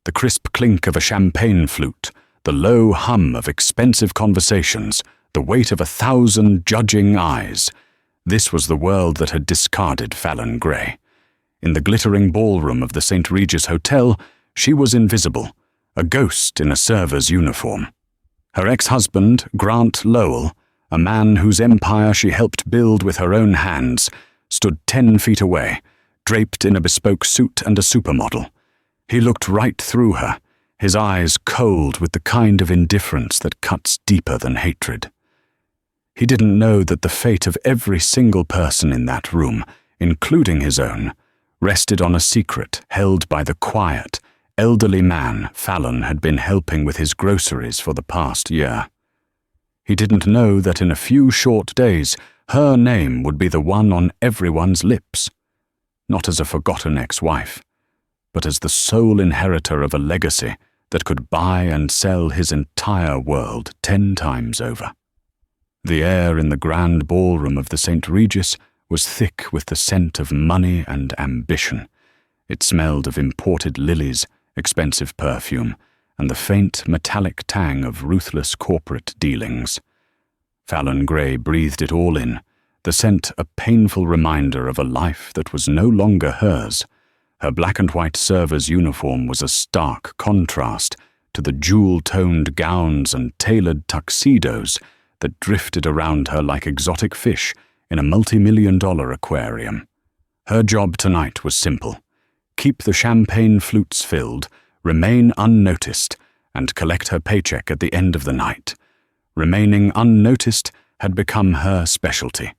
The crisp clink of a champagne flute, the low hum of expensive conversations, the weight of 1,000 judging eyes. This was the world that had discarded Fallon Gray. In the glittering ballroom of the St. Regis Hotel, she was invisible, a ghost in a server's uniform. Her ex-husband, Grant Lowell, a man whose empire she helped build with her own hands, stood 10 feet away, draped in a bespoke suit and a supermodel. He looked right through her, his eyes cold with the kind of indifference that cuts deeper than hatred. He didn't know that the fate of every single person in that room, including his own, rested on a secret held by the quiet, elderly man Fallon had been helping with his groceries for the past year. He didn't know that in a few short days, her name would be the one on everyone's lips, not as a forgotten ex-wife, but as the sole inheritor of a legacy that could buy and sell his entire world 10 times over. The air in the grand ballroom of the St. Regis was thick with the scent of money and ambition. It smelled of imported lilies, expensive perfume, and the faint metallic tang of ruthless corporate dealings. Fallon Gray breathed it all in, the scent a painful reminder of a life that was no longer hers. Her black and white server's uniform was a stark contrast to the jewel-toned gowns and tailored tuxedos that drifted around her like exotic fish in a multi-million-dollar aquarium. Her job tonight was simple: keep the champagne flutes filled, remain unnoticed, and collect her paycheck at the end of the night. Remaining unnoticed had become her specialty.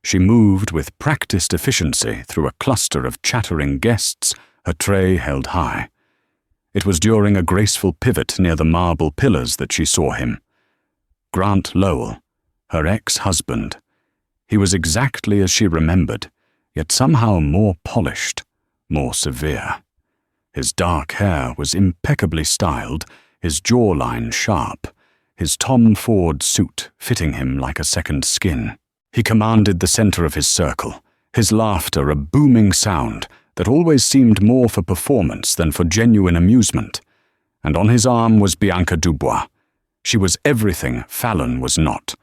She moved with practiced efficiency through a cluster of chattering guests, her tray held high. It was during a graceful pivot near the marble pillars that she saw him. Grant Lowell, her ex-husband. He was exactly as she remembered, yet somehow more polished, more severe. His dark hair was impeccably styled, his jawline sharp, his Tom Ford suit fitting him like a second skin. He commanded the center of his circle, his laughter a booming sound that always seemed more for performance than for genuine amusement. And on his arm was Bianca Dubois. She was everything Fallon was not: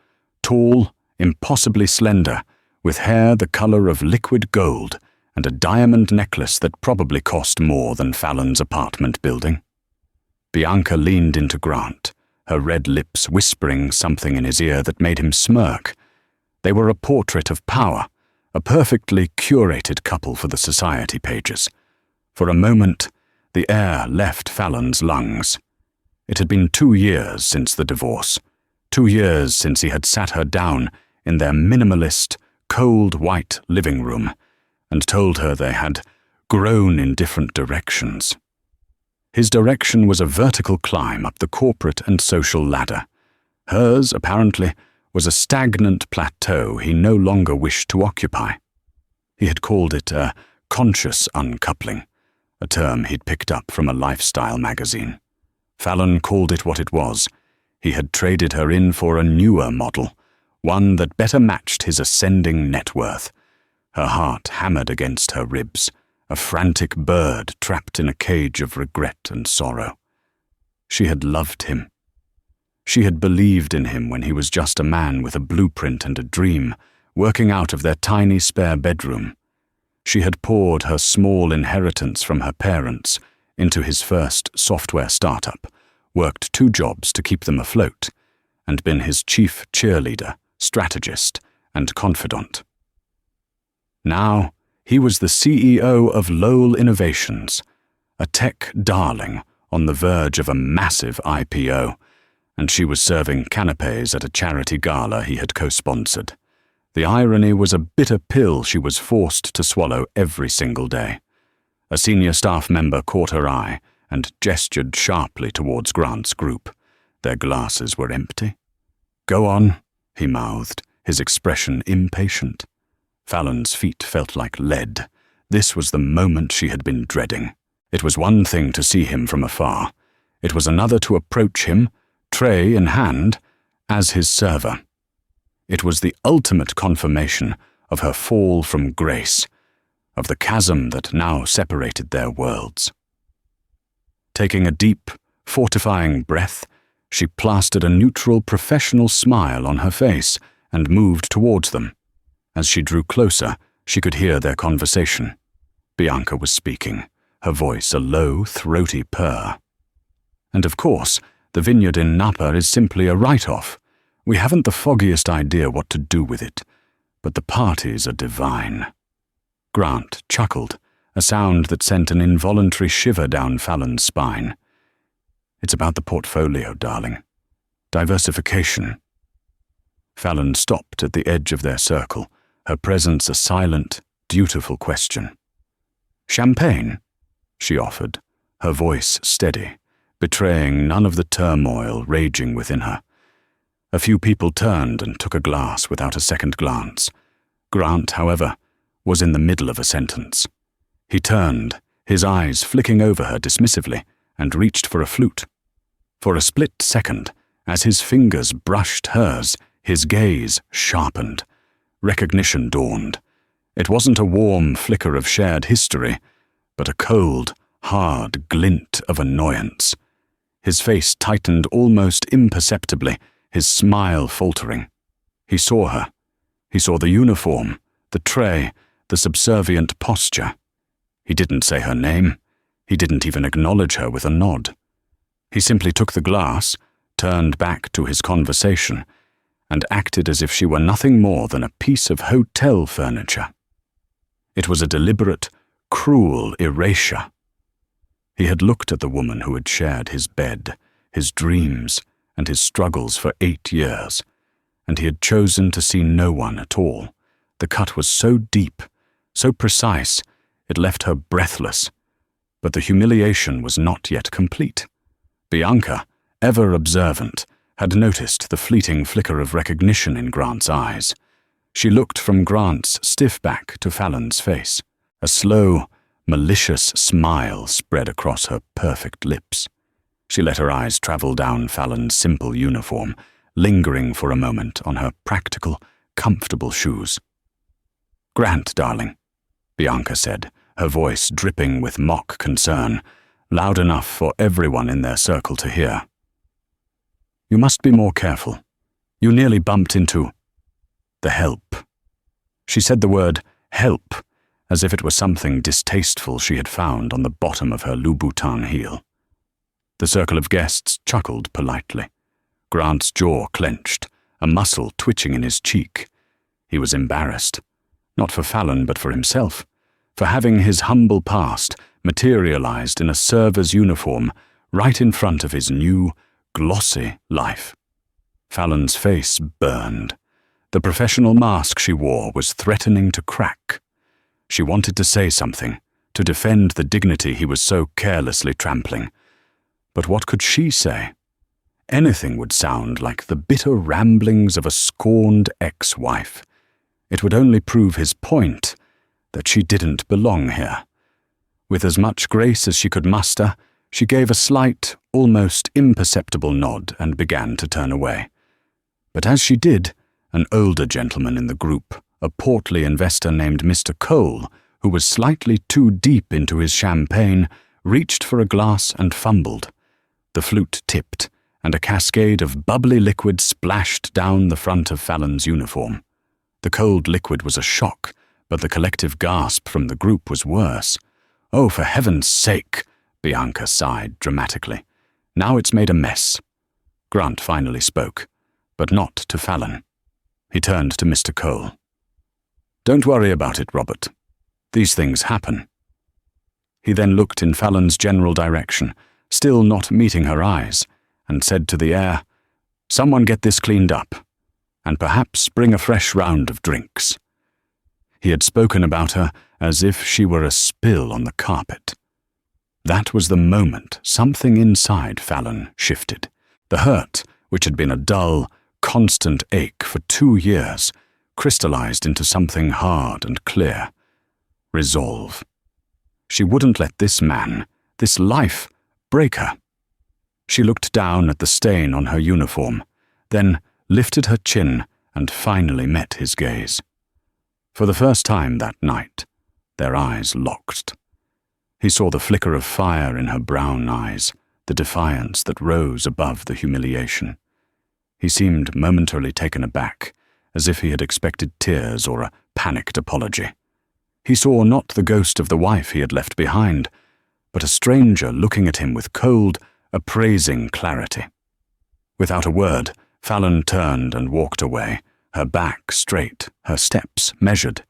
tall, impossibly slender, with hair the color of liquid gold, and a diamond necklace that probably cost more than Fallon's apartment building. Bianca leaned into Grant, her red lips whispering something in his ear that made him smirk. They were a portrait of power, a perfectly curated couple for the society pages. For a moment, the air left Fallon's lungs. It had been 2 years since the divorce, 2 years since he had sat her down in their minimalist, cold white living room and told her they had grown in different directions. His direction was a vertical climb up the corporate and social ladder. Hers, apparently, was a stagnant plateau he no longer wished to occupy. He had called it a conscious uncoupling, a term he'd picked up from a lifestyle magazine. Fallon called it what it was. He had traded her in for a newer model, one that better matched his ascending net worth. Her heart hammered against her ribs, a frantic bird trapped in a cage of regret and sorrow. She had loved him. She had believed in him when he was just a man with a blueprint and a dream, working out of their tiny spare bedroom. She had poured her small inheritance from her parents into his first software startup, worked 2 jobs to keep them afloat, and been his chief cheerleader, strategist, and confidant. Now, he was the CEO of Lowell Innovations, a tech darling on the verge of a massive IPO, and she was serving canapés at a charity gala he had co-sponsored. The irony was a bitter pill she was forced to swallow every single day. A senior staff member caught her eye and gestured sharply towards Grant's group. Their glasses were empty. "Go on," he mouthed, his expression impatient. Fallon's feet felt like lead. This was the moment she had been dreading. It was one thing to see him from afar. It was another to approach him, tray in hand, as his server. It was the ultimate confirmation of her fall from grace, of the chasm that now separated their worlds. Taking a deep, fortifying breath, she plastered a neutral, professional smile on her face and moved towards them. As she drew closer, she could hear their conversation. Bianca was speaking, her voice a low, throaty purr. "And of course, the vineyard in Napa is simply a write-off. We haven't the foggiest idea what to do with it, but the parties are divine." Grant chuckled, a sound that sent an involuntary shiver down Fallon's spine. "It's about the portfolio, darling. Diversification." Fallon stopped at the edge of their circle, her presence a silent, dutiful question. "Champagne?" she offered, her voice steady, betraying none of the turmoil raging within her. A few people turned and took a glass without a second glance. Grant, however, was in the middle of a sentence. He turned, his eyes flicking over her dismissively, and reached for a flute. For a split second, as his fingers brushed hers, his gaze sharpened. Recognition dawned. It wasn't a warm flicker of shared history, but a cold, hard glint of annoyance. His face tightened almost imperceptibly, his smile faltering. He saw her. He saw the uniform, the tray, the subservient posture. He didn't say her name. He didn't even acknowledge her with a nod. He simply took the glass, turned back to his conversation, and acted as if she were nothing more than a piece of hotel furniture. It was a deliberate, cruel erasure. He had looked at the woman who had shared his bed, his dreams, and his struggles for 8 years, and he had chosen to see no one at all. The cut was so deep, so precise, it left her breathless. But the humiliation was not yet complete. Bianca, ever observant, had noticed the fleeting flicker of recognition in Grant's eyes. She looked from Grant's stiff back to Fallon's face. A slow, malicious smile spread across her perfect lips. She let her eyes travel down Fallon's simple uniform, lingering for a moment on her practical, comfortable shoes. "Grant, darling," Bianca said, her voice dripping with mock concern, loud enough for everyone in their circle to hear. "You must be more careful. You nearly bumped into the help." She said the word help as if it were something distasteful she had found on the bottom of her Louboutin heel. The circle of guests chuckled politely. Grant's jaw clenched, a muscle twitching in his cheek. He was embarrassed, not for Fallon but for himself, for having his humble past materialized in a server's uniform right in front of his new, glossy life. Fallon's face burned. The professional mask she wore was threatening to crack. She wanted to say something, to defend the dignity he was so carelessly trampling. But what could she say? Anything would sound like the bitter ramblings of a scorned ex-wife. It would only prove his point, that she didn't belong here. With as much grace as she could muster, she gave a slight, almost imperceptible nod and began to turn away. But as she did, an older gentleman in the group, a portly investor named Mr. Cole, who was slightly too deep into his champagne, reached for a glass and fumbled. The flute tipped, and a cascade of bubbly liquid splashed down the front of Fallon's uniform. The cold liquid was a shock, but the collective gasp from the group was worse. "Oh, for heaven's sake," Bianca sighed dramatically. "Now it's made a mess." Grant finally spoke, but not to Fallon. He turned to Mr. Cole. "Don't worry about it, Robert. These things happen." He then looked in Fallon's general direction, still not meeting her eyes, and said to the air, "Someone get this cleaned up, and perhaps bring a fresh round of drinks." He had spoken about her as if she were a spill on the carpet. That was the moment something inside Fallon shifted. The hurt, which had been a dull, constant ache for 2 years, crystallized into something hard and clear. Resolve. She wouldn't let this man, this life, break her. She looked down at the stain on her uniform, then lifted her chin and finally met his gaze. For the first time that night, their eyes locked. He saw the flicker of fire in her brown eyes, the defiance that rose above the humiliation. He seemed momentarily taken aback, as if he had expected tears or a panicked apology. He saw not the ghost of the wife he had left behind, but a stranger looking at him with cold, appraising clarity. Without a word, Fallon turned and walked away, her back straight, her steps measured.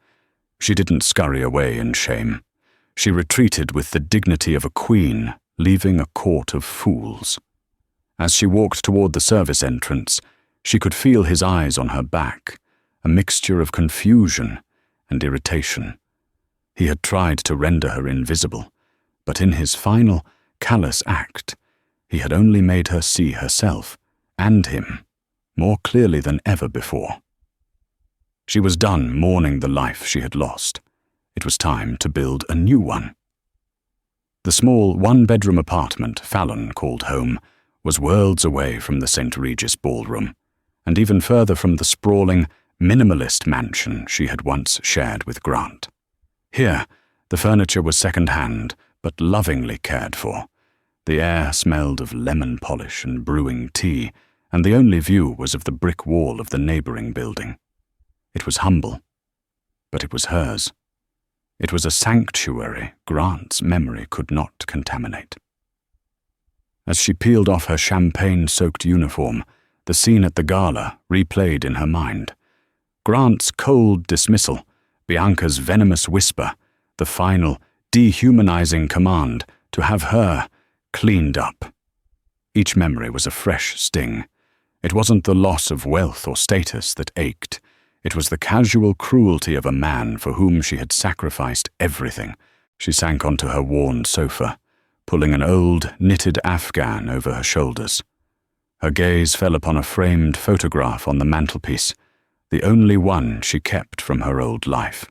She didn't scurry away in shame. She retreated with the dignity of a queen, leaving a court of fools. As she walked toward the service entrance, she could feel his eyes on her back, a mixture of confusion and irritation. He had tried to render her invisible, but in his final, callous act, he had only made her see herself and him more clearly than ever before. She was done mourning the life she had lost. It was time to build a new one. The small one-bedroom apartment Fallon called home was worlds away from the St. Regis ballroom, and even further from the sprawling, minimalist mansion she had once shared with Grant. Here, the furniture was second-hand, but lovingly cared for. The air smelled of lemon polish and brewing tea, and the only view was of the brick wall of the neighboring building. It was humble, but it was hers. It was a sanctuary Grant's memory could not contaminate. As she peeled off her champagne-soaked uniform, the scene at the gala replayed in her mind. Grant's cold dismissal, Bianca's venomous whisper, the final, dehumanizing command to have her cleaned up. Each memory was a fresh sting. It wasn't the loss of wealth or status that ached. It was the casual cruelty of a man for whom she had sacrificed everything. She sank onto her worn sofa, pulling an old, knitted afghan over her shoulders. Her gaze fell upon a framed photograph on the mantelpiece, the only one she kept from her old life.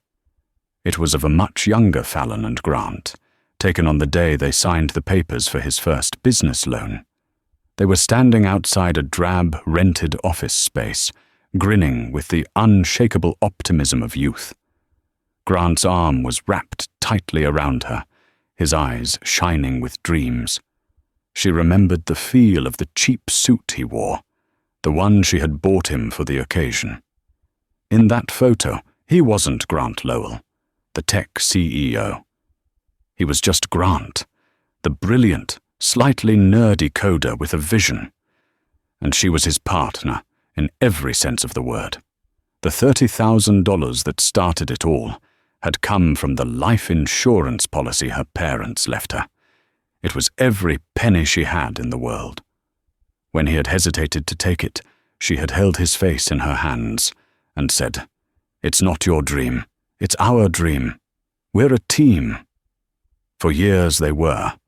It was of a much younger Fallon and Grant, taken on the day they signed the papers for his first business loan. They were standing outside a drab, rented office space, grinning with the unshakable optimism of youth. Grant's arm was wrapped tightly around her, his eyes shining with dreams. She remembered the feel of the cheap suit he wore, the one she had bought him for the occasion. In that photo, he wasn't Grant Lowell, the tech CEO. He was just Grant, the brilliant, slightly nerdy coder with a vision. And she was his partner, in every sense of the word. The $30,000 that started it all had come from the life insurance policy her parents left her. It was every penny she had in the world. When he had hesitated to take it, she had held his face in her hands and said, "It's not your dream. It's our dream. We're a team." For years they were.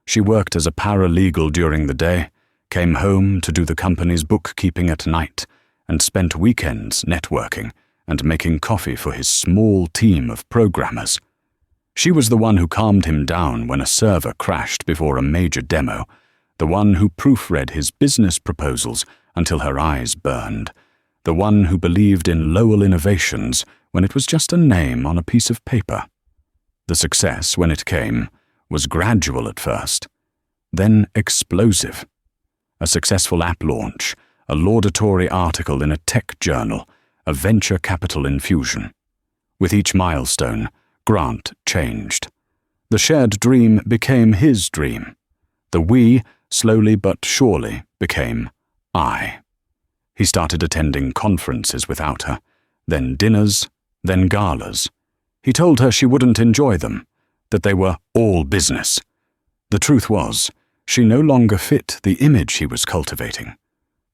She worked as a paralegal during the day, came home to do the company's bookkeeping at night, and spent weekends networking and making coffee for his small team of programmers. She was the one who calmed him down when a server crashed before a major demo, the one who proofread his business proposals until her eyes burned, the one who believed in Lowell Innovations when it was just a name on a piece of paper. The success, when it came, was gradual at first, then explosive. A successful app launch, a laudatory article in a tech journal, a venture capital infusion. With each milestone, Grant changed. The shared dream became his dream. The we, slowly but surely, became I. He started attending conferences without her, then dinners, then galas. He told her she wouldn't enjoy them, that they were all business. The truth was, she no longer fit the image he was cultivating.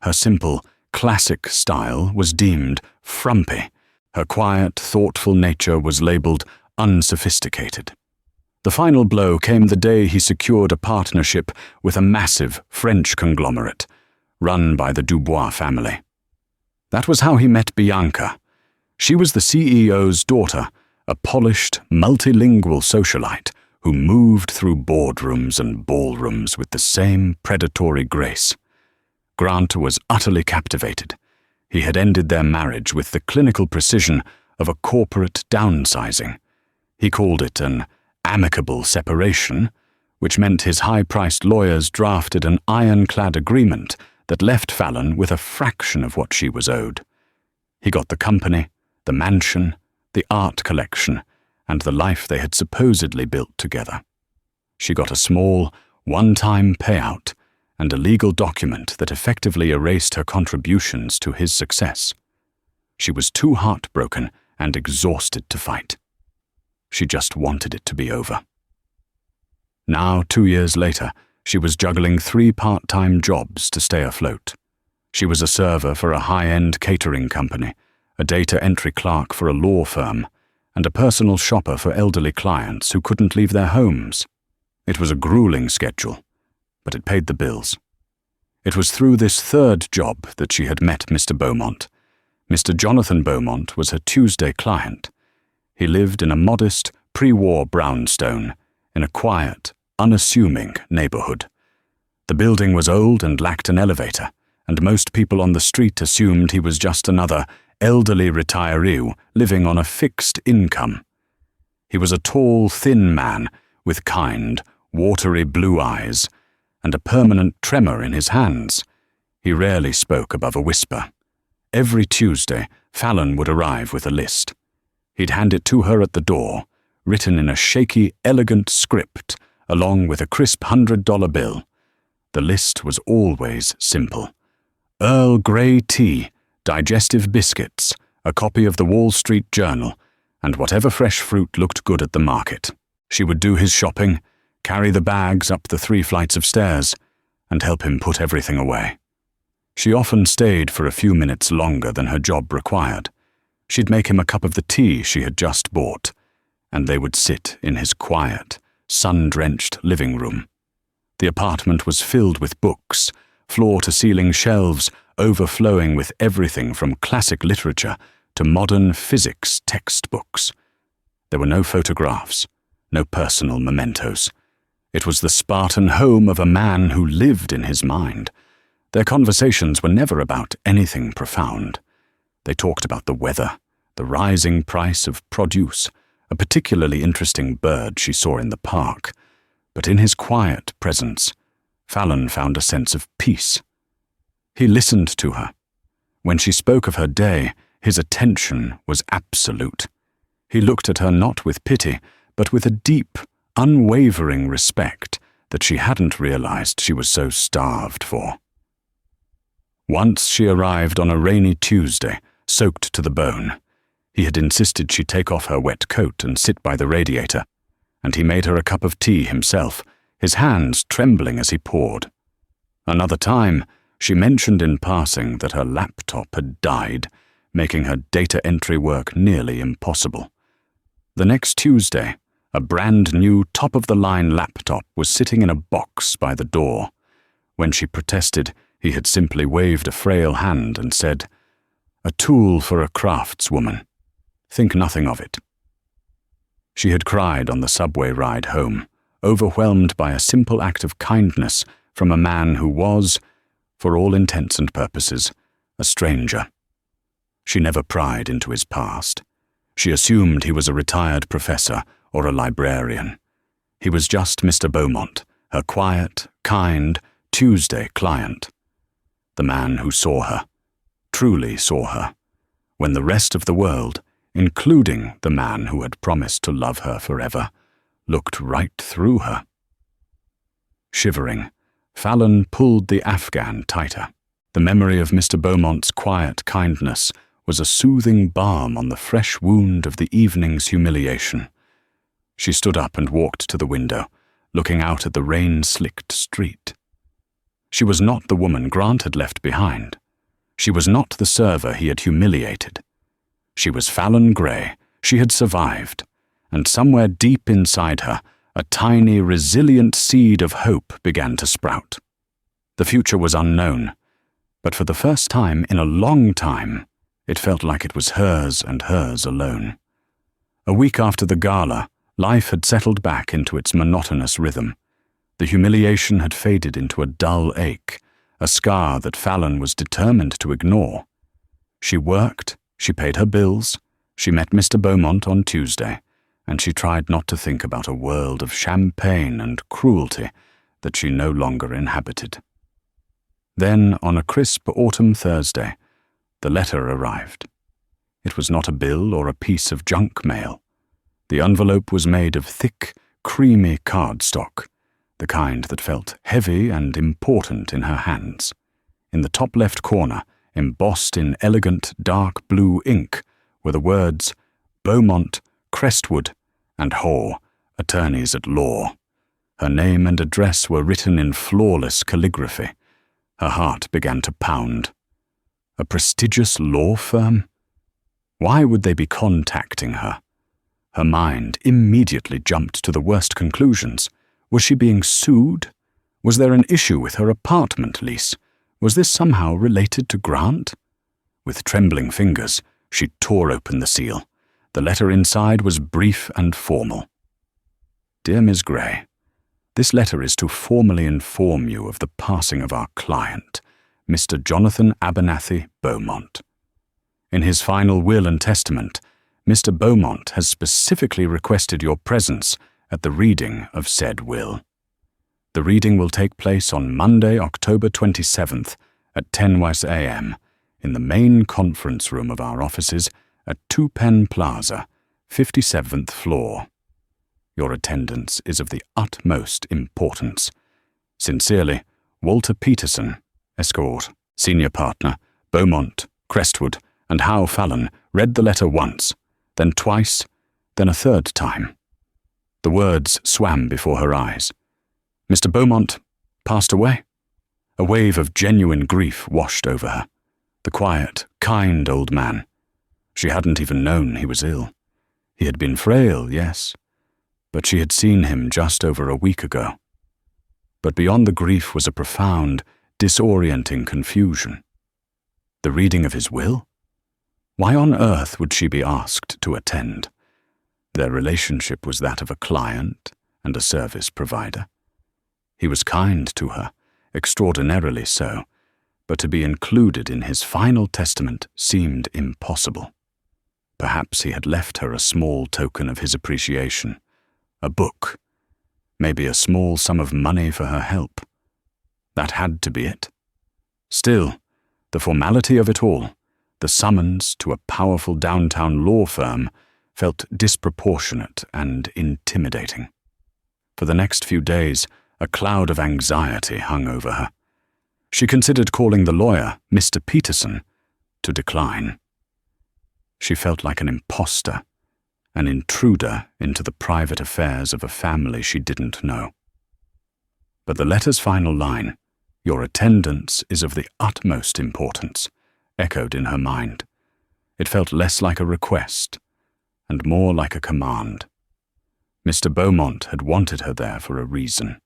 Her simple, classic style was deemed frumpy. Her quiet, thoughtful nature was labeled unsophisticated. The final blow came the day he secured a partnership with a massive French conglomerate, run by the Dubois family. That was how he met Bianca. She was the CEO's daughter, a polished, multilingual socialite who moved through boardrooms and ballrooms with the same predatory grace. Grant was utterly captivated. He had ended their marriage with the clinical precision of a corporate downsizing. He called it an amicable separation, which meant his high-priced lawyers drafted an ironclad agreement that left Fallon with a fraction of what she was owed. He got the company, the mansion, the art collection, and the life they had supposedly built together. She got a small, one-time payout and a legal document that effectively erased her contributions to his success. She was too heartbroken and exhausted to fight. She just wanted it to be over. Now, 2 years later, she was juggling 3 part-time jobs to stay afloat. She was a server for a high-end catering company, a data entry clerk for a law firm, and a personal shopper for elderly clients who couldn't leave their homes. It was a grueling schedule, but it paid the bills. It was through this third job that she had met Mr. Beaumont. Mr. Jonathan Beaumont was her Tuesday client. He lived in a modest, pre-war brownstone, in a quiet, unassuming neighborhood. The building was old and lacked an elevator, and most people on the street assumed he was just another elderly retiree living on a fixed income. He was a tall, thin man with kind, watery blue eyes and a permanent tremor in his hands. He rarely spoke above a whisper. Every Tuesday, Fallon would arrive with a list. He'd hand it to her at the door, written in a shaky, elegant script, along with a crisp $100 bill. The list was always simple. Earl Grey tea, digestive biscuits, a copy of the Wall Street Journal, and whatever fresh fruit looked good at the market. She would do his shopping, carry the bags up the 3 flights of stairs, and help him put everything away. She often stayed for a few minutes longer than her job required. She'd make him a cup of the tea she had just bought, and they would sit in his quiet, sun-drenched living room. The apartment was filled with books, floor-to-ceiling shelves overflowing with everything from classic literature to modern physics textbooks. There were no photographs, no personal mementos. It was the Spartan home of a man who lived in his mind. Their conversations were never about anything profound. They talked about the weather, the rising price of produce, a particularly interesting bird she saw in the park. But in his quiet presence, Fallon found a sense of peace. He listened to her. When she spoke of her day, his attention was absolute. He looked at her not with pity, but with a deep, unwavering respect that she hadn't realized she was so starved for. Once she arrived on a rainy Tuesday, soaked to the bone. He had insisted she take off her wet coat and sit by the radiator, and he made her a cup of tea himself, his hands trembling as he poured. Another time, she mentioned in passing that her laptop had died, making her data entry work nearly impossible. The next Tuesday, a brand-new top-of-the-line laptop was sitting in a box by the door. When she protested, he had simply waved a frail hand and said, "A tool for a craftswoman. Think nothing of it." She had cried on the subway ride home, overwhelmed by a simple act of kindness from a man who was, for all intents and purposes, a stranger. She never pried into his past. She assumed he was a retired professor or a librarian. He was just Mr. Beaumont, her quiet, kind, Tuesday client. The man who saw her, truly saw her, when the rest of the world, including the man who had promised to love her forever, looked right through her. Shivering, Fallon pulled the Afghan tighter. The memory of Mr. Beaumont's quiet kindness was a soothing balm on the fresh wound of the evening's humiliation. She stood up and walked to the window, looking out at the rain-slicked street. She was not the woman Grant had left behind. She was not the server he had humiliated. She was Fallon Gray. She had survived, and somewhere deep inside her, a tiny, resilient seed of hope began to sprout. The future was unknown, but for the first time in a long time, it felt like it was hers and hers alone. A week after the gala, life had settled back into its monotonous rhythm. The humiliation had faded into a dull ache, a scar that Fallon was determined to ignore. She worked, she paid her bills, she met Mr. Beaumont on Tuesday, and she tried not to think about a world of champagne and cruelty that she no longer inhabited. Then, on a crisp autumn Thursday, the letter arrived. It was not a bill or a piece of junk mail. The envelope was made of thick, creamy cardstock, the kind that felt heavy and important in her hands. In the top left corner, embossed in elegant dark blue ink, were the words Beaumont, Crestwood, and Hoare, attorneys at law. Her name and address were written in flawless calligraphy. Her heart began to pound. A prestigious law firm? Why would they be contacting her? Her mind immediately jumped to the worst conclusions. Was she being sued? Was there an issue with her apartment lease? Was this somehow related to Grant? With trembling fingers, she tore open the seal. The letter inside was brief and formal. Dear Miss Gray, this letter is to formally inform you of the passing of our client, Mr. Jonathan Abernathy Beaumont. In his final will and testament, Mr. Beaumont has specifically requested your presence at the reading of said will. The reading will take place on Monday, October 27th at 10 a.m. in the main conference room of our offices at 2 Penn Plaza, 57th floor. Your attendance is of the utmost importance. Sincerely, Walter Peterson, escort, senior partner, Beaumont, Crestwood, and Howe Fallon read the letter once, then twice, then a third time. The words swam before her eyes. Mr. Beaumont passed away. A wave of genuine grief washed over her. The quiet, kind old man. She hadn't even known he was ill. He had been frail, yes, but she had seen him just over a week ago. But beyond the grief was a profound, disorienting confusion. The reading of his will? Why on earth would she be asked to attend? Their relationship was that of a client and a service provider. He was kind to her, extraordinarily so, but to be included in his final testament seemed impossible. Perhaps he had left her a small token of his appreciation, a book, maybe a small sum of money for her help. That had to be it. Still, the formality of it all, the summons to a powerful downtown law firm, felt disproportionate and intimidating. For the next few days, a cloud of anxiety hung over her. She considered calling the lawyer, Mr. Peterson, to decline. She felt like an imposter, an intruder into the private affairs of a family she didn't know. But the letter's final line, "Your attendance is of the utmost importance," echoed in her mind. It felt less like a request and more like a command. Mr. Beaumont had wanted her there for a reason.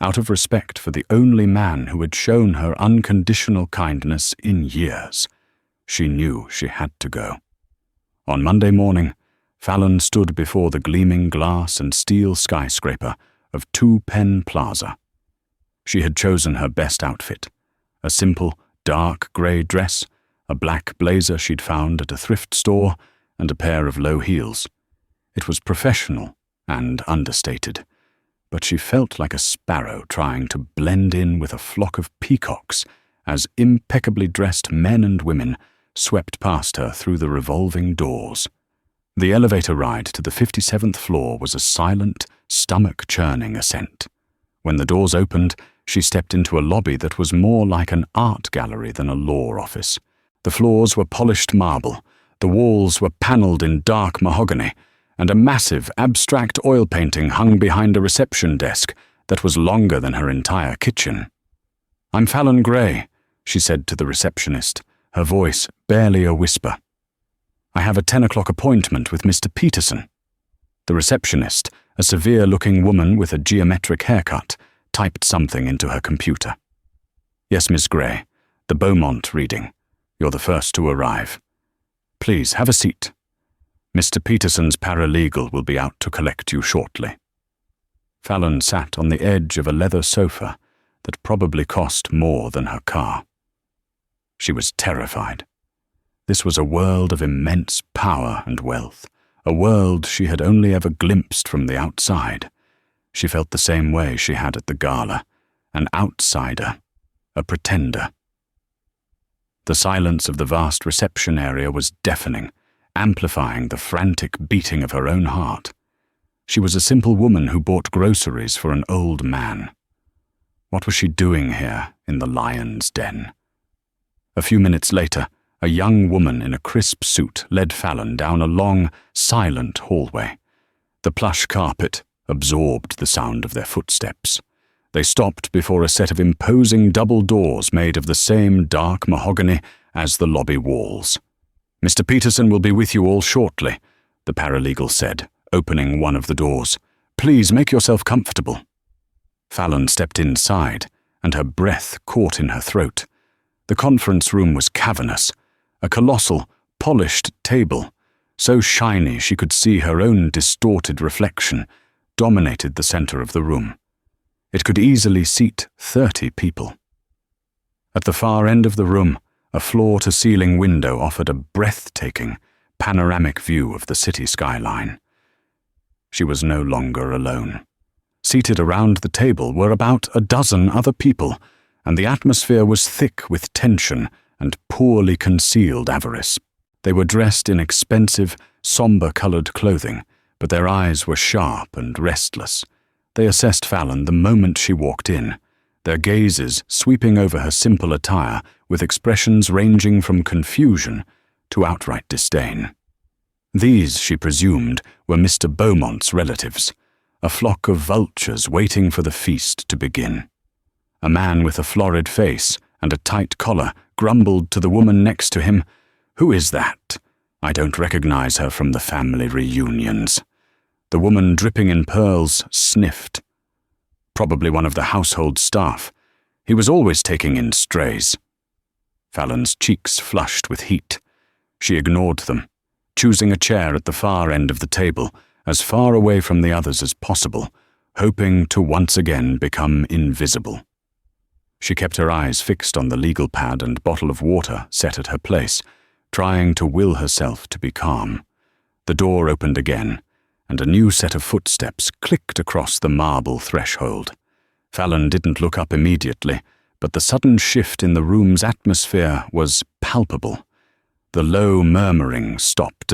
Out of respect for the only man who had shown her unconditional kindness in years, she knew she had to go. On Monday morning, Fallon stood before the gleaming glass and steel skyscraper of 2 Penn Plaza. She had chosen her best outfit, a simple, dark grey dress, a black blazer she'd found at a thrift store, and a pair of low heels. It was professional and understated, but she felt like a sparrow trying to blend in with a flock of peacocks as impeccably dressed men and women swept past her through the revolving doors. The elevator ride to the 57th floor was a silent, stomach-churning ascent. When the doors opened, she stepped into a lobby that was more like an art gallery than a law office. The floors were polished marble, the walls were panelled in dark mahogany, and a massive, abstract oil painting hung behind a reception desk that was longer than her entire kitchen. "I'm Fallon Gray," she said to the receptionist, her voice barely a whisper. "I have a 10 o'clock appointment with Mr. Peterson." The receptionist, a severe-looking woman with a geometric haircut, typed something into her computer. "Yes, Miss Gray, the Beaumont reading. You're the first to arrive. Please, have a seat. Mr. Peterson's paralegal will be out to collect you shortly." Fallon sat on the edge of a leather sofa that probably cost more than her car. She was terrified. This was a world of immense power and wealth, a world she had only ever glimpsed from the outside. She felt the same way she had at the gala, an outsider, a pretender. The silence of the vast reception area was deafening, amplifying the frantic beating of her own heart. She was a simple woman who bought groceries for an old man. What was she doing here in the lion's den? A few minutes later, a young woman in a crisp suit led Fallon down a long, silent hallway. The plush carpet absorbed the sound of their footsteps. They stopped before a set of imposing double doors made of the same dark mahogany as the lobby walls. "Mr. Peterson will be with you all shortly," the paralegal said, opening one of the doors. "Please make yourself comfortable." Fallon stepped inside, and her breath caught in her throat. The conference room was cavernous. A colossal, polished table, so shiny she could see her own distorted reflection, dominated the center of the room. It could easily seat 30 people. At the far end of the room, a floor-to-ceiling window offered a breathtaking, panoramic view of the city skyline. She was no longer alone. Seated around the table were about a dozen other people, and the atmosphere was thick with tension and poorly concealed avarice. They were dressed in expensive, somber-colored clothing, but their eyes were sharp and restless. They assessed Fallon the moment she walked in, their gazes sweeping over her simple attire with expressions ranging from confusion to outright disdain. These, she presumed, were Mr. Beaumont's relatives, a flock of vultures waiting for the feast to begin. A man with a florid face and a tight collar grumbled to the woman next to him, "Who is that? I don't recognize her from the family reunions." The woman dripping in pearls sniffed. Probably one of the household staff. He was always taking in strays. Fallon's cheeks flushed with heat. She ignored them, choosing a chair at the far end of the table, as far away from the others as possible, hoping to once again become invisible. She kept her eyes fixed on the legal pad and bottle of water set at her place, trying to will herself to be calm. The door opened again, and a new set of footsteps clicked across the marble threshold. Fallon didn't look up immediately, but the sudden shift in the room's atmosphere was palpable. The low murmuring stopped.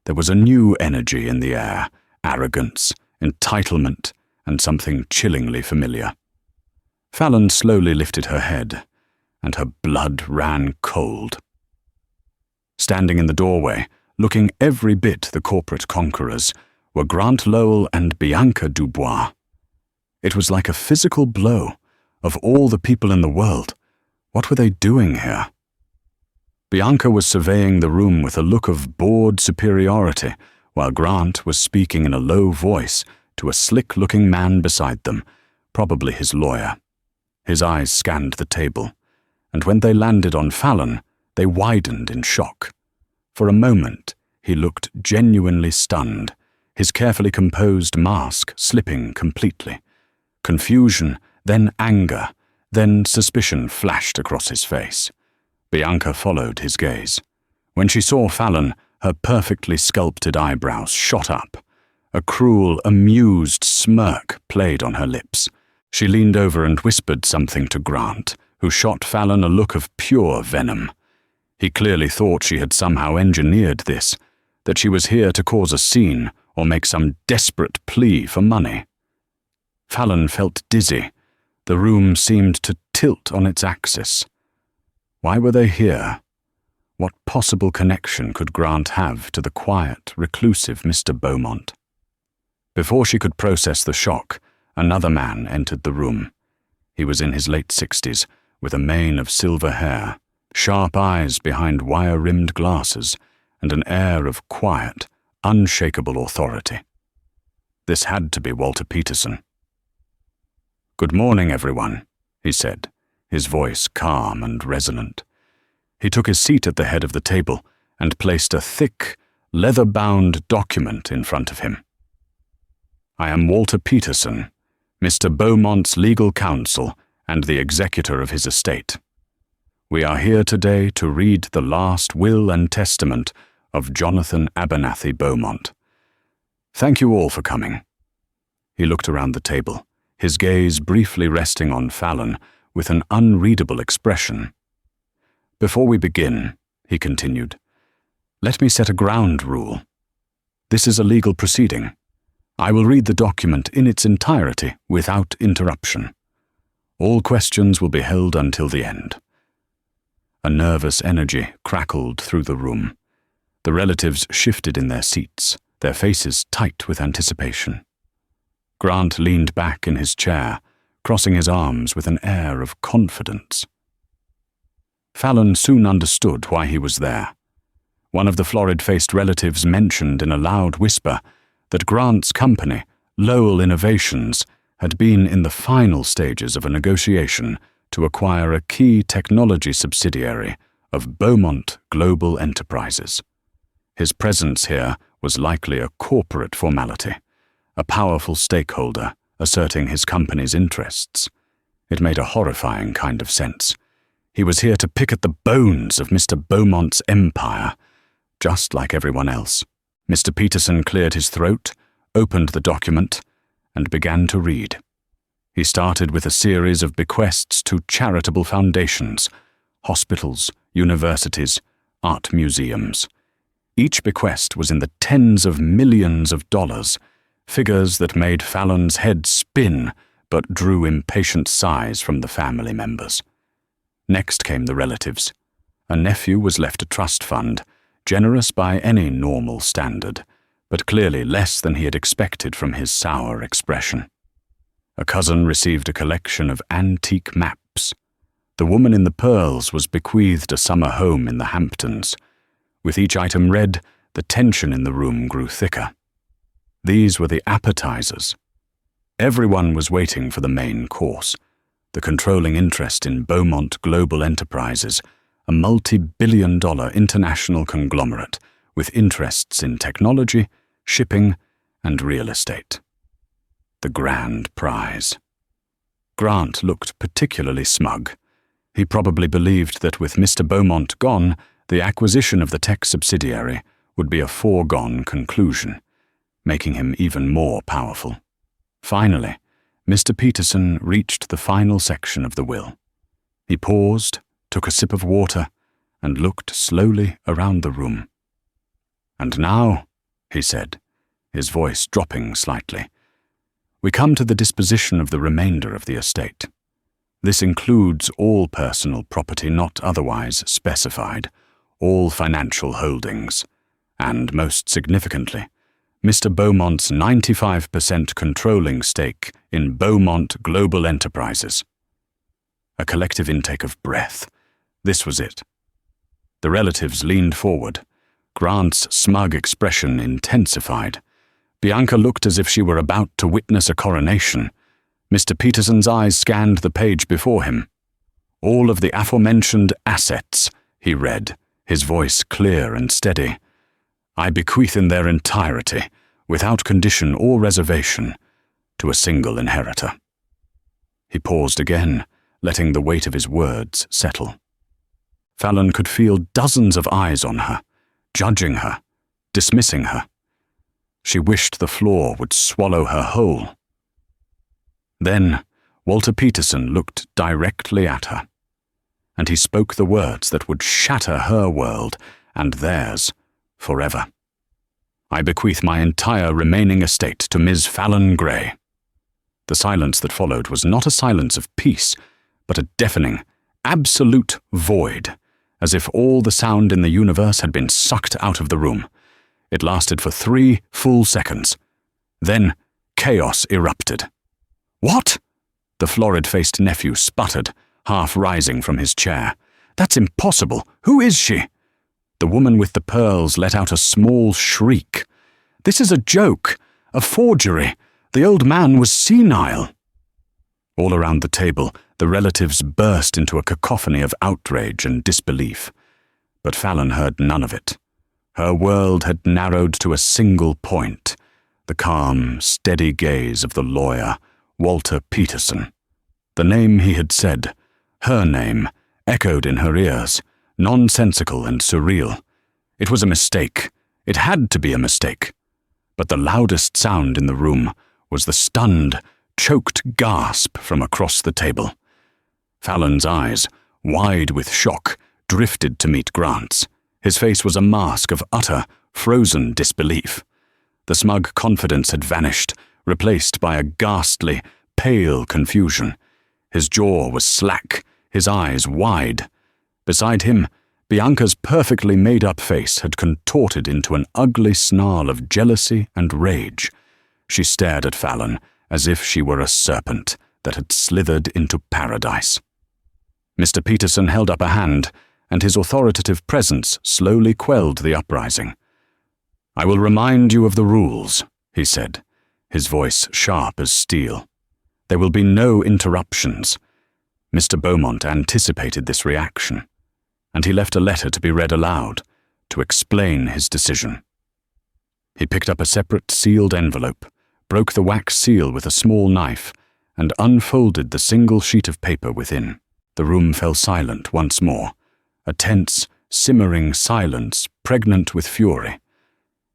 There was a new energy in the air, arrogance, entitlement, and something chillingly familiar. Fallon slowly lifted her head, and her blood ran cold. Standing in the doorway, looking every bit the corporate conquerors, were Grant Lowell and Bianca Dubois. It was like a physical blow. Of all the people in the world, what were they doing here? Bianca was surveying the room with a look of bored superiority, while Grant was speaking in a low voice to a slick-looking man beside them, probably his lawyer. His eyes scanned the table, and when they landed on Fallon, they widened in shock. For a moment, he looked genuinely stunned, his carefully composed mask slipping completely. Confusion, then anger, then suspicion flashed across his face. Bianca followed his gaze. When she saw Fallon, her perfectly sculpted eyebrows shot up. A cruel, amused smirk played on her lips. She leaned over and whispered something to Grant, who shot Fallon a look of pure venom. He clearly thought she had somehow engineered this, that she was here to cause a scene or make some desperate plea for money. Fallon felt dizzy. The room seemed to tilt on its axis. Why were they here? What possible connection could Grant have to the quiet, reclusive Mr. Beaumont? Before she could process the shock, another man entered the room. He was in his late 60s, with a mane of silver hair, sharp eyes behind wire-rimmed glasses, and an air of quiet, unshakable authority. This had to be Walter Peterson. "Good morning, everyone," he said, his voice calm and resonant. He took his seat at the head of the table and placed a thick, leather-bound document in front of him. "I am Walter Peterson, Mr. Beaumont's legal counsel and the executor of his estate. We are here today to read the last will and testament of Jonathan Abernathy Beaumont, Thank you all for coming." He looked around the table, his gaze briefly resting on Fallon with an unreadable expression. "Before we begin," he continued, "let me set a ground rule. This is a legal proceeding. I will read the document in its entirety without interruption. All questions will be held until the end." A nervous energy crackled through the room. The relatives shifted in their seats, their faces tight with anticipation. Grant leaned back in his chair, crossing his arms with an air of confidence. Fallon soon understood why he was there. One of the florid-faced relatives mentioned in a loud whisper that Grant's company, Lowell Innovations, had been in the final stages of a negotiation to acquire a key technology subsidiary of Beaumont Global Enterprises. His presence here was likely a corporate formality, a powerful stakeholder asserting his company's interests. It made a horrifying kind of sense. He was here to pick at the bones of Mr. Beaumont's empire, just like everyone else. Mr. Peterson cleared his throat, opened the document, and began to read. He started with a series of bequests to charitable foundations, hospitals, universities, art museums. Each bequest was in the tens of millions of dollars, figures that made Fallon's head spin but drew impatient sighs from the family members. Next came the relatives. A nephew was left a trust fund, generous by any normal standard, but clearly less than he had expected from his sour expression. A cousin received a collection of antique maps. The woman in the pearls was bequeathed a summer home in the Hamptons. With each item read, the tension in the room grew thicker. These were the appetizers. Everyone was waiting for the main course, the controlling interest in Beaumont Global Enterprises, a multi-billion-dollar international conglomerate with interests in technology, shipping, and real estate. The grand prize. Grant looked particularly smug. He probably believed that with Mr. Beaumont gone, the acquisition of the tech subsidiary would be a foregone conclusion, making him even more powerful. Finally, Mr. Peterson reached the final section of the will. He paused, took a sip of water, and looked slowly around the room. "And now," he said, his voice dropping slightly, "we come to the disposition of the remainder of the estate. This includes all personal property not otherwise specified, all financial holdings, and, most significantly, Mr. Beaumont's 95% controlling stake in Beaumont Global Enterprises." A collective intake of breath. This was it. The relatives leaned forward. Grant's smug expression intensified. Bianca looked as if she were about to witness a coronation. Mr. Peterson's eyes scanned the page before him. "All of the aforementioned assets," he read, his voice clear and steady, "I bequeath in their entirety, without condition or reservation, to a single inheritor." He paused again, letting the weight of his words settle. Fallon could feel dozens of eyes on her, judging her, dismissing her. She wished the floor would swallow her whole. Then Walter Peterson looked directly at her, and he spoke the words that would shatter her world and theirs forever. "I bequeath my entire remaining estate to Ms. Fallon Gray." The silence that followed was not a silence of peace, but a deafening, absolute void, as if all the sound in the universe had been sucked out of the room. It lasted for 3 full seconds. Then chaos erupted. "What?" the florid-faced nephew sputtered, half rising from his chair. "That's impossible. Who is she?" The woman with the pearls let out a small shriek. "This is a joke, a forgery. The old man was senile." All around the table, the relatives burst into a cacophony of outrage and disbelief. But Fallon heard none of it. Her world had narrowed to a single point, the calm, steady gaze of the lawyer, Walter Peterson. The name he had said, her name, echoed in her ears, nonsensical and surreal. It was a mistake. It had to be a mistake. But the loudest sound in the room was the stunned, choked gasp from across the table. Fallon's eyes, wide with shock, drifted to meet Grant's. His face was a mask of utter, frozen disbelief. The smug confidence had vanished, replaced by a ghastly, pale confusion. His jaw was slack, his eyes wide. Beside him, Bianca's perfectly made-up face had contorted into an ugly snarl of jealousy and rage. She stared at Fallon as if she were a serpent that had slithered into paradise. Mr. Peterson held up a hand, and his authoritative presence slowly quelled the uprising. "I will remind you of the rules," he said, his voice sharp as steel. "There will be no interruptions." Mr. Beaumont anticipated this reaction, and he left a letter to be read aloud to explain his decision. He picked up a separate sealed envelope, broke the wax seal with a small knife, and unfolded the single sheet of paper within. The room fell silent once more, a tense, simmering silence pregnant with fury.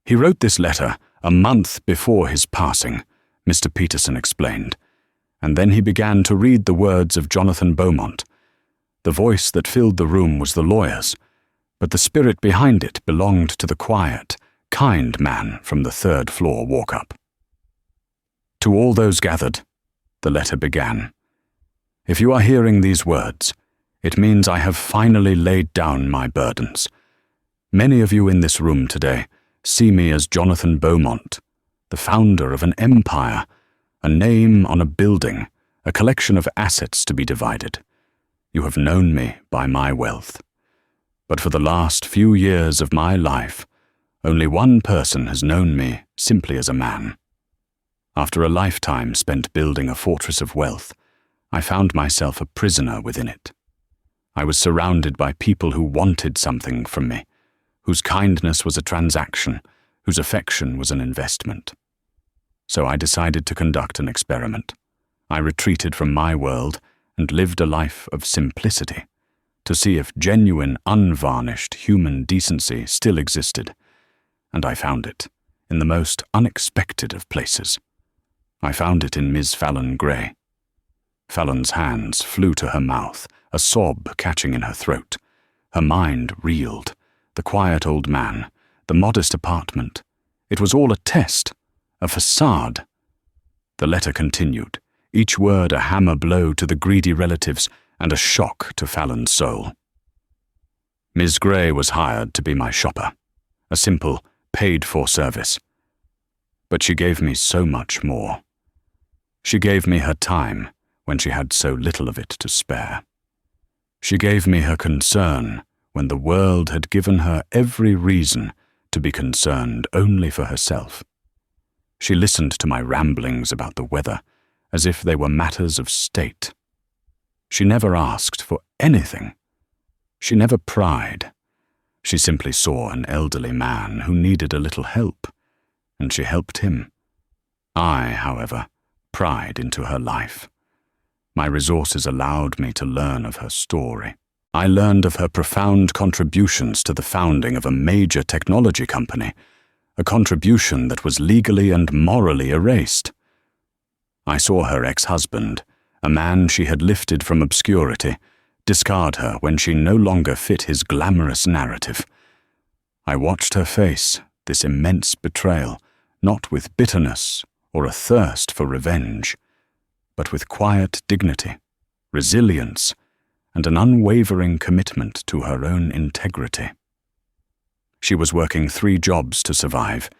"He wrote this letter a month before his passing," Mr. Peterson explained, and then he began to read the words of Jonathan Beaumont. The voice that filled the room was the lawyer's, but the spirit behind it belonged to the quiet, kind man from the third floor walk-up. "To all those gathered," the letter began, "if you are hearing these words, it means I have finally laid down my burdens. Many of you in this room today see me as Jonathan Beaumont, the founder of an empire, a name on a building, a collection of assets to be divided. You have known me by my wealth. But for the last few years of my life, only one person has known me simply as a man. After a lifetime spent building a fortress of wealth, I found myself a prisoner within it. I was surrounded by people who wanted something from me, whose kindness was a transaction, whose affection was an investment. So I decided to conduct an experiment. I retreated from my world and lived a life of simplicity, to see if genuine, unvarnished human decency still existed. And I found it, in the most unexpected of places. I found it in Miss Fallon Gray. Fallon's hands flew to her mouth, a sob catching in her throat. Her mind reeled. The quiet old man, the modest apartment. It was all a test, a facade. The letter continued, each word a hammer blow to the greedy relatives and a shock to Fallon's soul. Miss Gray was hired to be my shopper, a simple, paid-for service. But she gave me so much more. She gave me her time when she had so little of it to spare. She gave me her concern when the world had given her every reason to be concerned only for herself. She listened to my ramblings about the weather as if they were matters of state. She never asked for anything. She never pried. She simply saw an elderly man who needed a little help, and she helped him. I, however, pried into her life. My resources allowed me to learn of her story. I learned of her profound contributions to the founding of a major technology company, a contribution that was legally and morally erased. I saw her ex-husband, a man she had lifted from obscurity, discard her when she no longer fit his glamorous narrative. I watched her face this immense betrayal, not with bitterness or a thirst for revenge, but with quiet dignity, resilience, and an unwavering commitment to her own integrity. She was working 3 jobs to survive,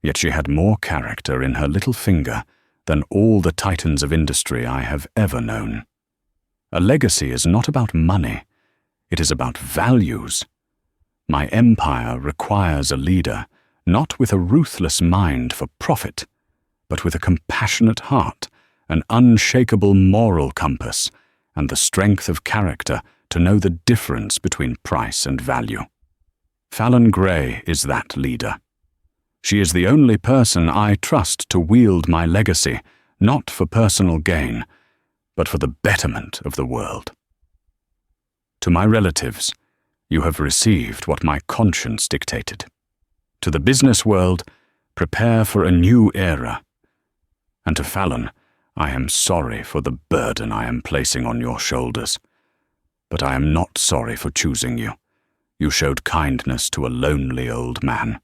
yet she had more character in her little finger than all the titans of industry I have ever known. A legacy is not about money, it is about values. My empire requires a leader, not with a ruthless mind for profit, but with a compassionate heart, an unshakable moral compass, and the strength of character to know the difference between price and value. Fallon Gray is that leader. She is the only person I trust to wield my legacy, not for personal gain, but for the betterment of the world. To my relatives, you have received what my conscience dictated. To the business world, Prepare for a new era. And to Fallon, I am sorry for the burden I am placing on your shoulders. But I am not sorry for choosing you. You showed kindness to a lonely old man.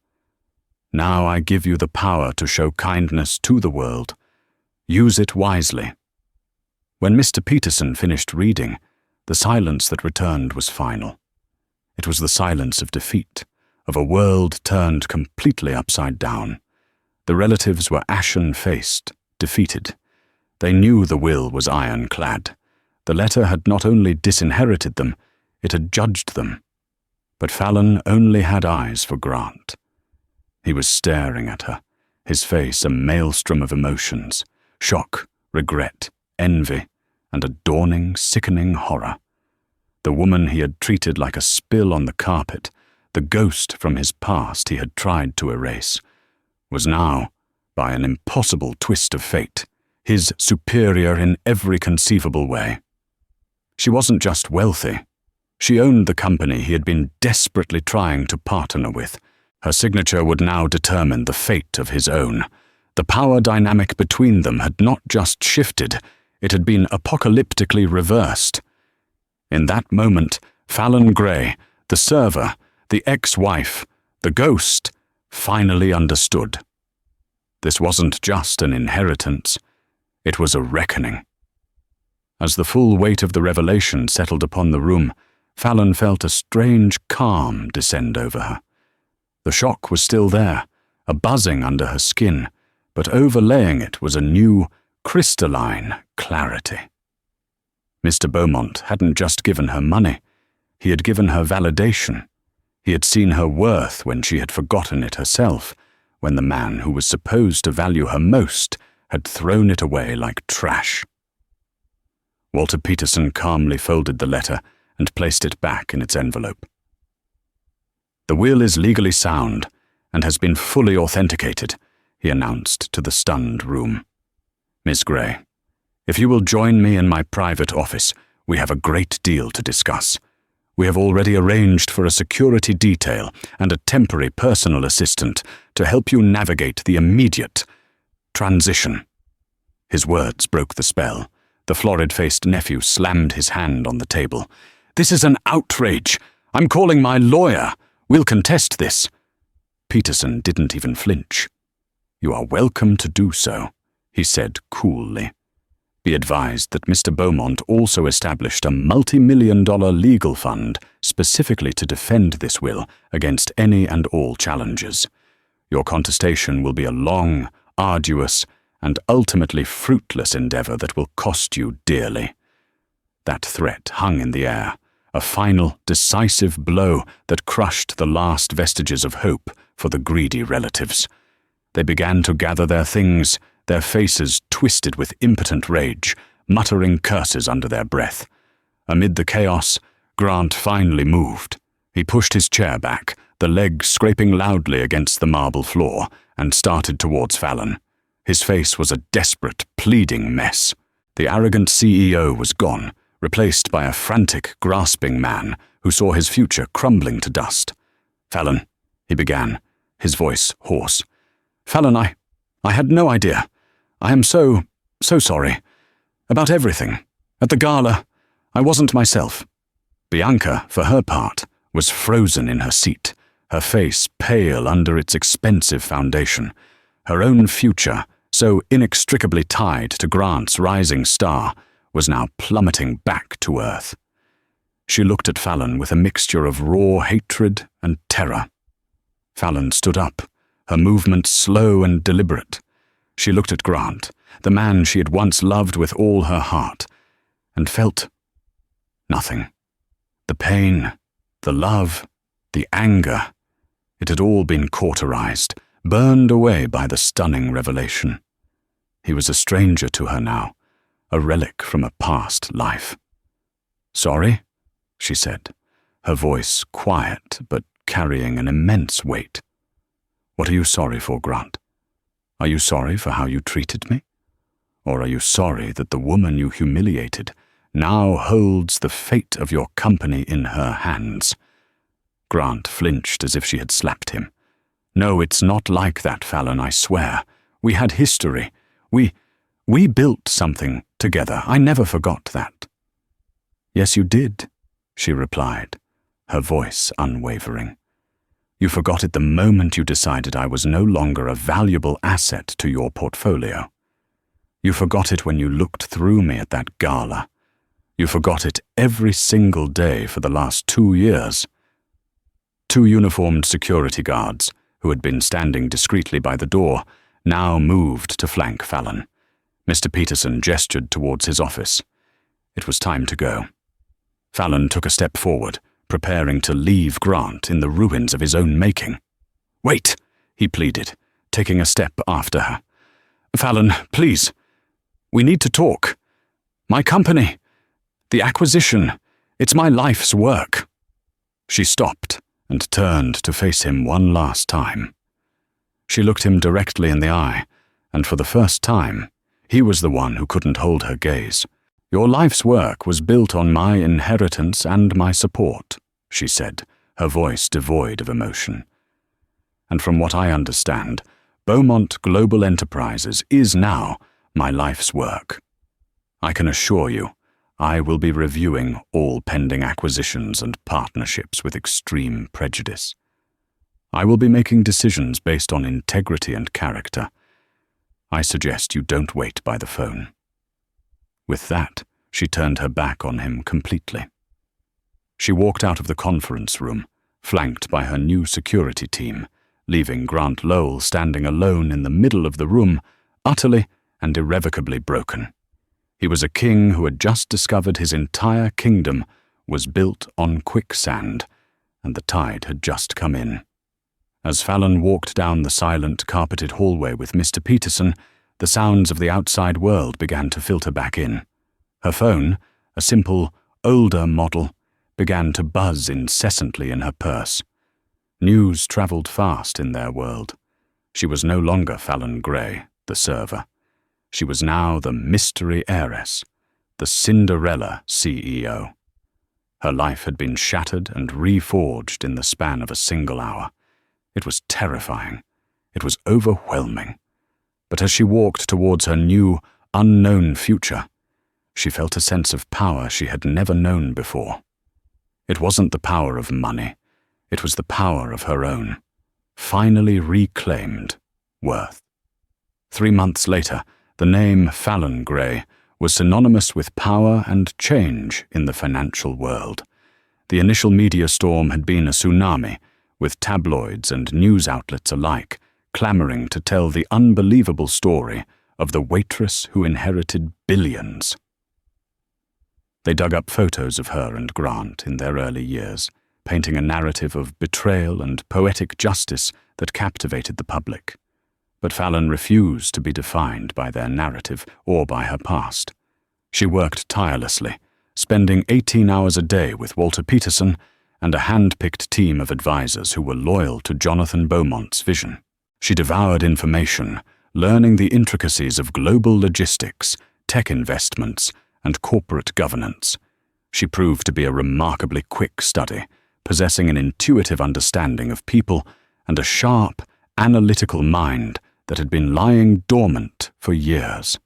Now I give you the power to show kindness to the world. Use it wisely." When Mr. Peterson finished reading, the silence that returned was final. It was the silence of defeat, of a world turned completely upside down. The relatives were ashen-faced, defeated. They knew the will was ironclad. The letter had not only disinherited them, it had judged them. But Fallon only had eyes for Grant. He was staring at her, his face a maelstrom of emotions, shock, regret, envy, and a dawning, sickening horror. The woman he had treated like a spill on the carpet, the ghost from his past he had tried to erase, was now, by an impossible twist of fate, his superior in every conceivable way. She wasn't just wealthy. She owned the company he had been desperately trying to partner with. Her signature would now determine the fate of his own. The power dynamic between them had not just shifted, it had been apocalyptically reversed. In that moment, Fallon Gray, the server, the ex-wife, the ghost, finally understood. This wasn't just an inheritance, it was a reckoning. As the full weight of the revelation settled upon the room, Fallon felt a strange calm descend over her. The shock was still there, a buzzing under her skin, but overlaying it was a new, crystalline clarity. Mr. Beaumont hadn't just given her money, he had given her validation. He had seen her worth when she had forgotten it herself, when the man who was supposed to value her most had thrown it away like trash. Walter Peterson calmly folded the letter and placed it back in its envelope. "The will is legally sound and has been fully authenticated," he announced to the stunned room. "Miss Gray, if you will join me in my private office, we have a great deal to discuss. We have already arranged for a security detail and a temporary personal assistant to help you navigate the immediate transition." His words broke the spell. The florid-faced nephew slammed his hand on the table. "This is an outrage! I'm calling my lawyer! We'll contest this!" Peterson didn't even flinch. "You are welcome to do so," he said coolly. "Be advised that Mr. Beaumont also established a multi-million-dollar legal fund specifically to defend this will against any and all challenges. Your contestation will be a long, arduous, and ultimately fruitless endeavor that will cost you dearly." That threat hung in the air, a final, decisive blow that crushed the last vestiges of hope for the greedy relatives. They began to gather their things, their faces twisted with impotent rage, muttering curses under their breath. Amid the chaos, Grant finally moved. He pushed his chair back, the leg scraping loudly against the marble floor, and started towards Fallon. His face was a desperate, pleading mess. The arrogant CEO was gone, replaced by a frantic, grasping man who saw his future crumbling to dust. "Fallon," he began, his voice hoarse. "Fallon, I had no idea. I am so sorry. About everything. At the gala, I wasn't myself." Bianca, for her part, was frozen in her seat, her face pale under its expensive foundation. Her own future, so inextricably tied to Grant's rising star, was now plummeting back to earth. She looked at Fallon with a mixture of raw hatred and terror. Fallon stood up, her movements slow and deliberate. She looked at Grant, the man she had once loved with all her heart, and felt nothing. The pain, the love, the anger, it had all been cauterized, burned away by the stunning revelation. He was a stranger to her now, a relic from a past life. "Sorry?" she said, her voice quiet but carrying an immense weight. "What are you sorry for, Grant? Are you sorry for how you treated me? Or are you sorry that the woman you humiliated now holds the fate of your company in her hands?" Grant flinched as if she had slapped him. No, it's not like that, Fallon, I swear. We had history. We built something together. I never forgot that. Yes, you did, she replied, her voice unwavering. You forgot it the moment you decided I was no longer a valuable asset to your portfolio. You forgot it when you looked through me at that gala. You forgot it every single day for the last 2 years. 2 uniformed security guards, who had been standing discreetly by the door, now moved to flank Fallon. Mr. Peterson gestured towards his office. It was time to go. Fallon took a step forward, preparing to leave Grant in the ruins of his own making. Wait, he pleaded, taking a step after her. Fallon, please. We need to talk. My company. The acquisition. It's my life's work. She stopped and turned to face him one last time. She looked him directly in the eye, and for the first time, he was the one who couldn't hold her gaze. Your life's work was built on my inheritance and my support, she said, her voice devoid of emotion. And from what I understand, Beaumont Global Enterprises is now my life's work. I can assure you, I will be reviewing all pending acquisitions and partnerships with extreme prejudice. I will be making decisions based on integrity and character. I suggest you don't wait by the phone. With that, she turned her back on him completely. She walked out of the conference room, flanked by her new security team, leaving Grant Lowell standing alone in the middle of the room, utterly and irrevocably broken. He was a king who had just discovered his entire kingdom was built on quicksand, and the tide had just come in. As Fallon walked down the silent, carpeted hallway with Mr. Peterson, the sounds of the outside world began to filter back in. Her phone, a simple, older model, began to buzz incessantly in her purse. News travelled fast in their world. She was no longer Fallon Gray, the server. She was now the mystery heiress, the Cinderella CEO. Her life had been shattered and reforged in the span of a single hour. It was terrifying. It was overwhelming. But as she walked towards her new, unknown future, she felt a sense of power she had never known before. It wasn't the power of money. It was the power of her own, finally reclaimed worth. 3 months later, the name Fallon Gray was synonymous with power and change in the financial world. The initial media storm had been a tsunami, with tabloids and news outlets alike clamoring to tell the unbelievable story of the waitress who inherited billions. They dug up photos of her and Grant in their early years, painting a narrative of betrayal and poetic justice that captivated the public. But Fallon refused to be defined by their narrative or by her past. She worked tirelessly, spending 18 hours a day with Walter Peterson and a hand-picked team of advisors who were loyal to Jonathan Beaumont's vision. She devoured information, learning the intricacies of global logistics, tech investments, and corporate governance. She proved to be a remarkably quick study, possessing an intuitive understanding of people and a sharp, analytical mind that had been lying dormant for years.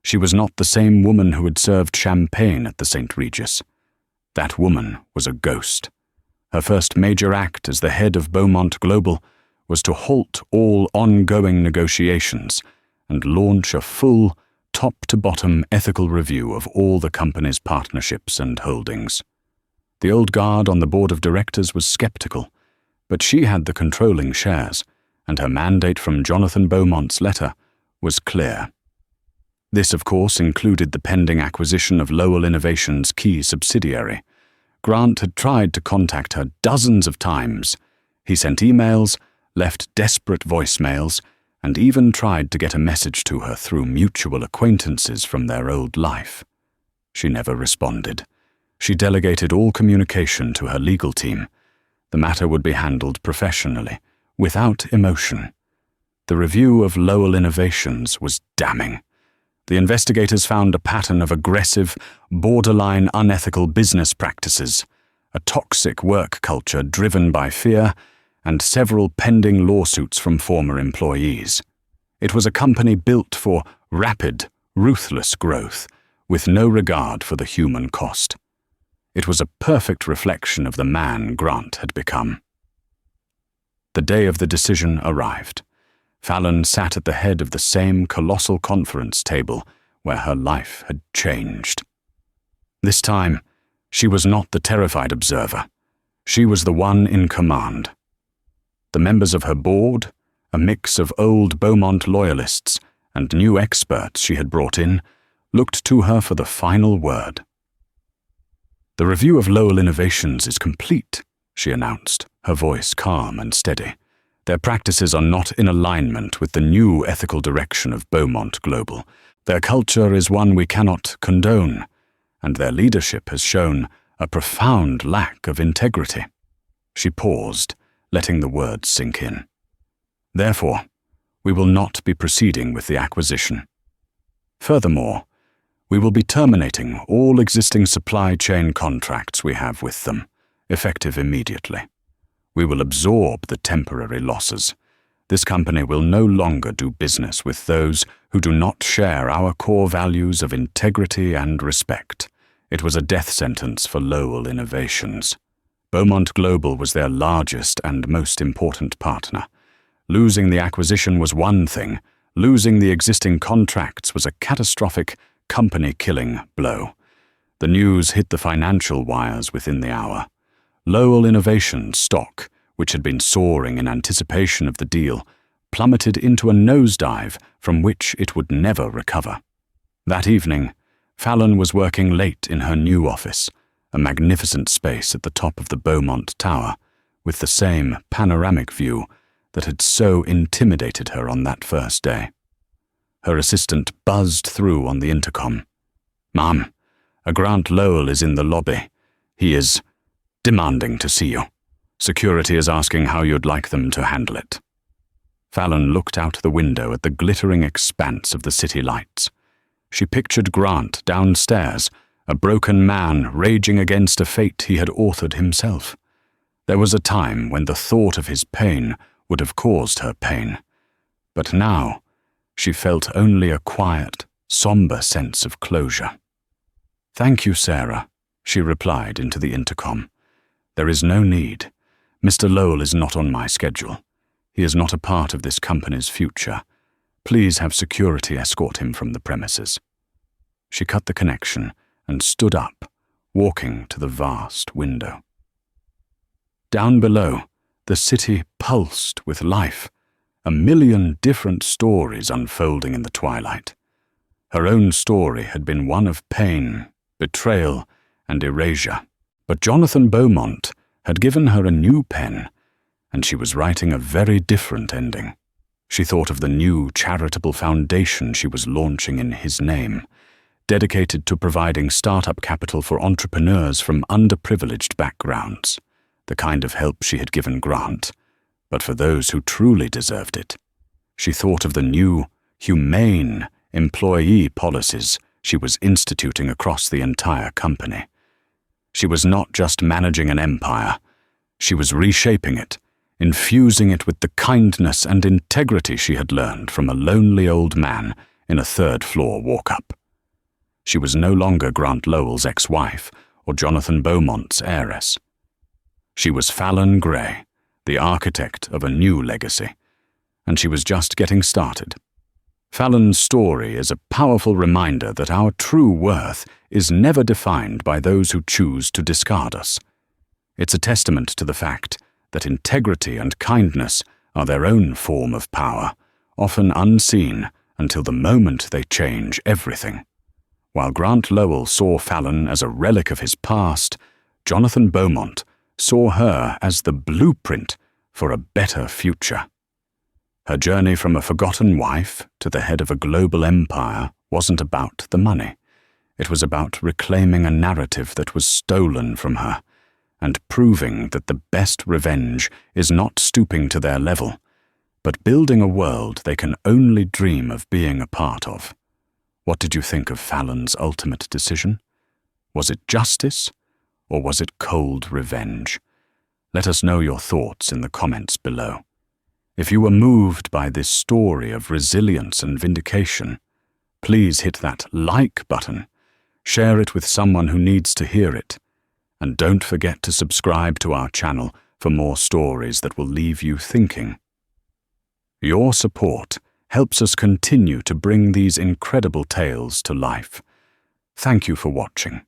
She was not the same woman who had served champagne at the St. Regis. That woman was a ghost. Her first major act as the head of Beaumont Global was to halt all ongoing negotiations and launch a full, top-to-bottom ethical review of all the company's partnerships and holdings. The old guard on the board of directors was skeptical, but she had the controlling shares, and her mandate from Jonathan Beaumont's letter was clear. This, of course, included the pending acquisition of Lowell Innovation's key subsidiary. Grant had tried to contact her dozens of times. He sent emails, left desperate voicemails, and even tried to get a message to her through mutual acquaintances from their old life. She never responded. She delegated all communication to her legal team. The matter would be handled professionally, without emotion. The review of Lowell Innovations was damning. The investigators found a pattern of aggressive, borderline unethical business practices, a toxic work culture driven by fear, and several pending lawsuits from former employees. It was a company built for rapid, ruthless growth, with no regard for the human cost. It was a perfect reflection of the man Grant had become. The day of the decision arrived. Fallon sat at the head of the same colossal conference table where her life had changed. This time, she was not the terrified observer. She was the one in command. The members of her board, a mix of old Beaumont loyalists and new experts she had brought in, looked to her for the final word. "The review of Lowell Innovations is complete," she announced, her voice calm and steady. "Their practices are not in alignment with the new ethical direction of Beaumont Global. Their culture is one we cannot condone, and their leadership has shown a profound lack of integrity." She paused, letting the words sink in. "Therefore, we will not be proceeding with the acquisition. Furthermore, we will be terminating all existing supply chain contracts we have with them, effective immediately. We will absorb the temporary losses. This company will no longer do business with those who do not share our core values of integrity and respect." It was a death sentence for Lowell Innovations. Beaumont Global was their largest and most important partner. Losing the acquisition was one thing. Losing the existing contracts was a catastrophic, company-killing blow. The news hit the financial wires within the hour. Lowell Innovations stock, which had been soaring in anticipation of the deal, plummeted into a nosedive from which it would never recover. That evening, Fallon was working late in her new office, a magnificent space at the top of the Beaumont Tower, with the same panoramic view that had so intimidated her on that first day. Her assistant buzzed through on the intercom. "Ma'am, a Grant Lowell is in the lobby. He is demanding to see you. Security is asking how you'd like them to handle it." Fallon looked out the window at the glittering expanse of the city lights. She pictured Grant downstairs, a broken man raging against a fate he had authored himself. There was a time when the thought of his pain would have caused her pain. But now, she felt only a quiet, somber sense of closure. "Thank you, Sarah," she replied into the intercom. "There is no need. Mr. Lowell is not on my schedule. He is not a part of this company's future. Please have security escort him from the premises." She cut the connection and stood up, walking to the vast window. Down below, the city pulsed with life, a million different stories unfolding in the twilight. Her own story had been one of pain, betrayal, and erasure. But Jonathan Beaumont had given her a new pen, and she was writing a very different ending. She thought of the new charitable foundation she was launching in his name, dedicated to providing startup capital for entrepreneurs from underprivileged backgrounds, the kind of help she had given Grant, but for those who truly deserved it. She thought of the new, humane employee policies she was instituting across the entire company. She was not just managing an empire, she was reshaping it, infusing it with the kindness and integrity she had learned from a lonely old man in a third-floor walk-up. She was no longer Grant Lowell's ex-wife or Jonathan Beaumont's heiress. She was Fallon Gray, the architect of a new legacy, and she was just getting started. Fallon's story is a powerful reminder that our true worth is never defined by those who choose to discard us. It's a testament to the fact that integrity and kindness are their own form of power, often unseen until the moment they change everything. While Grant Lowell saw Fallon as a relic of his past, Jonathan Beaumont saw her as the blueprint for a better future. Her journey from a forgotten wife to the head of a global empire wasn't about the money. It was about reclaiming a narrative that was stolen from her, and proving that the best revenge is not stooping to their level, but building a world they can only dream of being a part of. What did you think of Fallon's ultimate decision? Was it justice, or was it cold revenge? Let us know your thoughts in the comments below. If you were moved by this story of resilience and vindication, please hit that like button, share it with someone who needs to hear it, and don't forget to subscribe to our channel for more stories that will leave you thinking. Your support helps us continue to bring these incredible tales to life. Thank you for watching.